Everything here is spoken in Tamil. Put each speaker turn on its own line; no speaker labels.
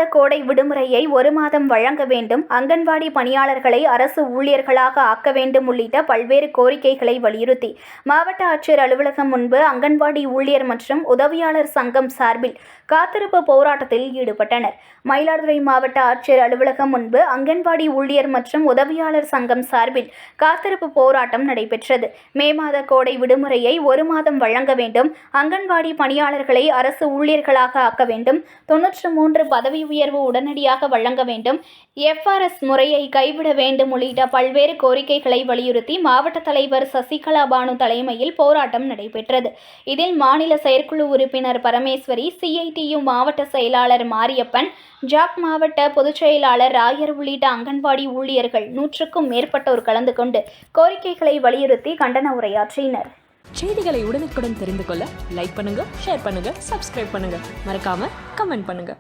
மாத கோடை விடுமுறையை 1 மாதம் வழங்க வேண்டும், அங்கன்வாடி பணியாளர்களை அரசு ஊழியர்களாக ஆக்க வேண்டும் உள்ளிட்ட பல்வேறு கோரிக்கைகளை வலியுறுத்தி மாவட்ட ஆட்சியர் அலுவலகம் முன்பு அங்கன்வாடி ஊழியர் மற்றும் உதவியாளர் சங்கம் சார்பில் காத்திருப்பு போராட்டத்தில் ஈடுபட்டனர். மயிலாடுதுறை மாவட்ட ஆட்சியர் அலுவலகம் முன்பு அங்கன்வாடி ஊழியர் மற்றும் உதவியாளர் சங்கம் சார்பில் காத்திருப்பு போராட்டம் நடைபெற்றது. மே மாத கோடை விடுமுறையை 1 மாதம் வழங்க வேண்டும், அங்கன்வாடி பணியாளர்களை அரசு ஊழியர்களாக ஆக்க வேண்டும், 93 பதவி உயர்வு உடனடியாக வழங்க வேண்டும், FRS முறையை கைவிட வேண்டும் உள்ளிட்ட பல்வேறு கோரிக்கைகளை வலியுறுத்தி மாவட்ட தலைவர் சசிகலா பானு தலைமையில் போராட்டம் நடைபெற்றது. இதில் மாநில செயற்குழு உறுப்பினர் பரமேஸ்வரி, CITU மாவட்ட செயலாளர் மாரியப்பன், ஜாக் மாவட்ட பொதுச் செயலாளர் ராயர் உள்ளிட்ட அங்கன்வாடி ஊழியர்கள் 100க்கும் மேற்பட்டோர் கலந்து கொண்டு கோரிக்கைகளை வலியுறுத்தி கண்டன உரையாற்றினர்.
செய்திகளை உடனுக்குடன் தெரிந்து கொள்ள லைக் பண்ணுங்க, ஷேர் பண்ணுங்க, சப்ஸ்கிரைப் பண்ணுங்க, மறக்காம கமெண்ட் பண்ணுங்க.